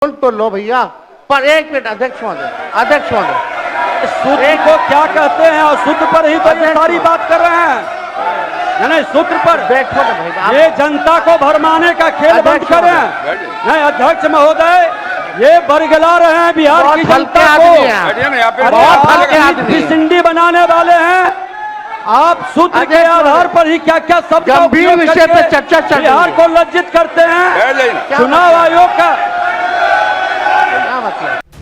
तो लो भैया, पर एक मिनट अध्यक्ष महोदय सूत्र को क्या कहते हैं और सूत्र पर ही तो ये सारी बात कर रहे हैं। नहीं, सूत्र पर बैठो ना भाई, ये जनता को भरमाने का खेल बंद करें। नहीं अध्यक्ष महोदय, ये बरगला रहे हैं बिहार की जनता को, बहुत भिसिंडी बनाने वाले हैं। आप सूत्र के आधार पर ही क्या क्या सब गंभीर विषय पर चर्चा चल रही है, बिहार को लज्जित करते हैं। चुनाव आयोग का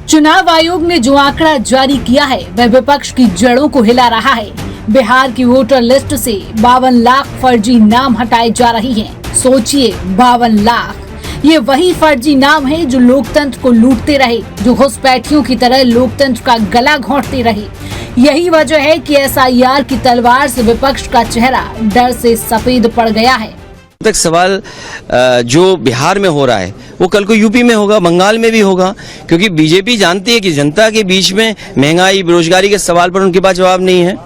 चुनाव आयोग ने जो आंकड़ा जारी किया है वह विपक्ष की जड़ों को हिला रहा है। बिहार की वोटर लिस्ट से 52 लाख फर्जी नाम हटाए जा रहे हैं। सोचिए 52 लाख, ये वही फर्जी नाम है जो लोकतंत्र को लूटते रहे, जो घुसपैठियों की तरह लोकतंत्र का गला घोंटते रहे। यही वजह है कि SIR की तलवार से विपक्ष का चेहरा डर से सफेद पड़ गया है। तक सवाल जो बिहार में हो रहा है वो कल को यूपी में होगा, बंगाल में भी होगा, क्योंकि बीजेपी जानती है कि जनता के बीच में महंगाई, बेरोजगारी के सवाल पर उनके पास जवाब नहीं है।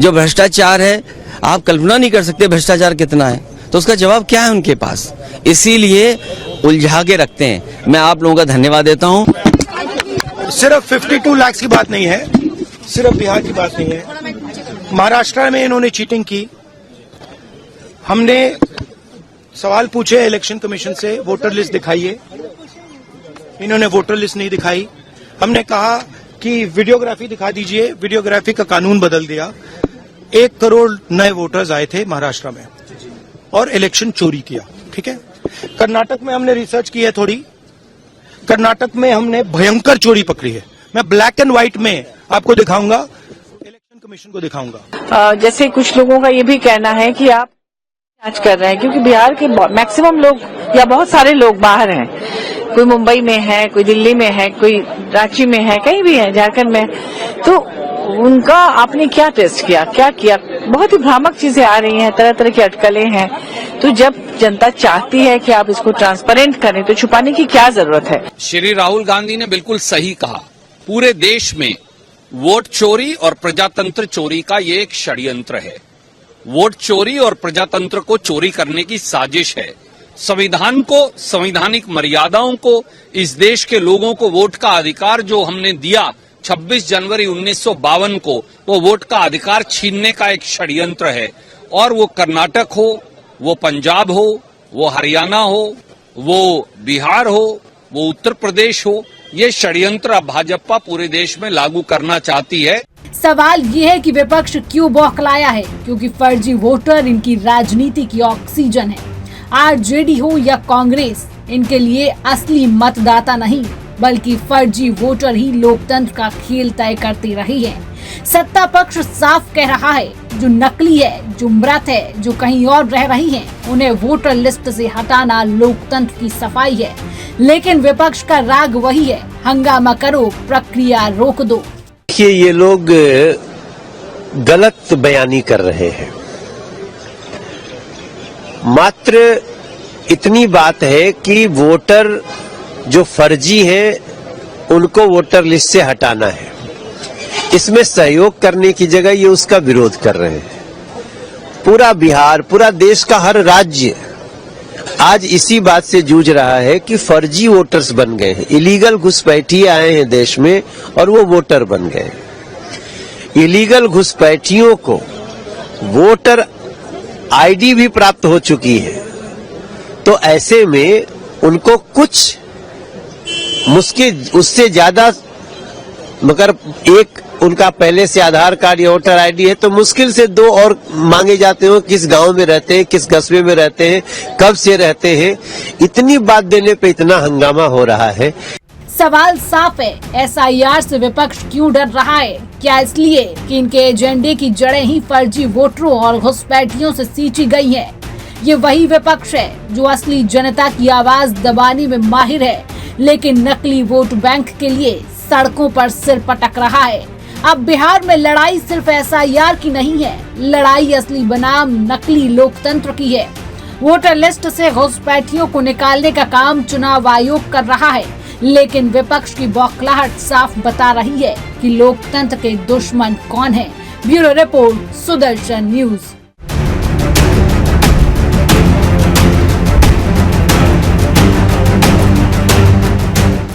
जो भ्रष्टाचार है, आप कल्पना नहीं कर सकते भ्रष्टाचार कितना है, तो उसका जवाब क्या है उनके पास, इसीलिए उलझा के रखते हैं। मैं आप लोगों का धन्यवाद देता हूँ। सिर्फ 52 लाख की बात नहीं है, सिर्फ बिहार की बात नहीं है। महाराष्ट्र में इन्होंने चीटिंग की। हमने सवाल पूछे इलेक्शन कमीशन से, वोटर लिस्ट दिखाइए, इन्होंने वोटर लिस्ट नहीं दिखाई। हमने कहा कि वीडियोग्राफी दिखा दीजिए, वीडियोग्राफी का कानून बदल दिया। 1 करोड़ नए वोटर्स आए थे महाराष्ट्र में और इलेक्शन चोरी किया। ठीक है, कर्नाटक में हमने रिसर्च की है थोड़ी, कर्नाटक में हमने भयंकर चोरी पकड़ी है। मैं ब्लैक एंड व्हाइट में आपको दिखाऊंगा, इलेक्शन कमीशन को दिखाऊंगा। जैसे कुछ लोगों का ये भी कहना है कि आप जांच कर रहे हैं, क्योंकि बिहार के मैक्सिमम लोग या बहुत सारे लोग बाहर हैं। कोई मुंबई में है, कोई दिल्ली में है, कोई रांची में है, कहीं भी है, झारखंड में। तो उनका आपने क्या टेस्ट किया, क्या किया? बहुत ही भ्रामक चीजें आ रही हैं, तरह तरह की अटकलें हैं। तो जब जनता चाहती है कि आप इसको ट्रांसपेरेंट करें तो छुपाने की क्या जरूरत है? श्री राहुल गांधी ने बिल्कुल सही कहा। पूरे देश में वोट चोरी और प्रजातंत्र चोरी का ये एक षड्यंत्र है। वोट चोरी और प्रजातंत्र को चोरी करने की साजिश है। संविधान को, संवैधानिक मर्यादाओं को, इस देश के लोगों को वोट का अधिकार जो हमने दिया 26 जनवरी 1952 को, वो वोट का अधिकार छीनने का एक षड्यंत्र है। और वो कर्नाटक हो, वो पंजाब हो, वो हरियाणा हो, वो बिहार हो, वो उत्तर प्रदेश हो, ये षड्यंत्र अब भाजपा पूरे देश में लागू करना चाहती है। सवाल ये है कि विपक्ष क्यों बौखलाया है, क्योंकि फर्जी वोटर इनकी राजनीति की ऑक्सीजन है। RJD हो या कांग्रेस, इनके लिए असली मतदाता नहीं बल्कि फर्जी वोटर ही लोकतंत्र का खेल तय करते रहे हैं। सत्ता पक्ष साफ कह रहा है, जो नकली है, जो मृत है, जो कहीं और रह रही हैं, उन्हें वोटर लिस्ट से हटाना लोकतंत्र की सफाई है। लेकिन विपक्ष का राग वही है, हंगामा करो, प्रक्रिया रोक दो। देखिए, ये लोग गलत बयानी कर रहे हैं। मात्र इतनी बात है कि वोटर जो फर्जी हैं उनको वोटर लिस्ट से हटाना है। इसमें सहयोग करने की जगह ये उसका विरोध कर रहे हैं। पूरा बिहार, पूरा देश का हर राज्य आज इसी बात से जूझ रहा है कि फर्जी वोटर्स बन गए हैं। इलीगल घुसपैठिए आए हैं देश में और वो वोटर बन गए। इलीगल घुसपैठियों को वोटर ID भी प्राप्त हो चुकी है। तो ऐसे में उनको कुछ मुश्किल, उससे ज्यादा, मगर एक उनका पहले से आधार कार्ड या वोटर ID है तो मुश्किल से 2 और मांगे जाते हो। किस गांव में रहते हैं, किस कस्बे में रहते हैं, कब से रहते हैं, इतनी बात देने पे इतना हंगामा हो रहा है। सवाल साफ है, SIR से विपक्ष क्यों डर रहा है? क्या इसलिए कि इनके एजेंडे की जड़ें ही फर्जी वोटरों और घुसपैठियों से सींची गई हैं? ये वही विपक्ष है जो असली जनता की आवाज दबाने में माहिर है, लेकिन नकली वोट बैंक के लिए सड़कों पर सिर पटक रहा है। अब बिहार में लड़ाई सिर्फ SIR की नहीं है, लड़ाई असली बनाम नकली लोकतंत्र की है। वोटर लिस्ट से घुसपैठियों को निकालने का काम चुनाव आयोग कर रहा है, लेकिन विपक्ष की बौखलाहट साफ बता रही है कि लोकतंत्र के दुश्मन कौन है। Bureau report, Sudarshan news.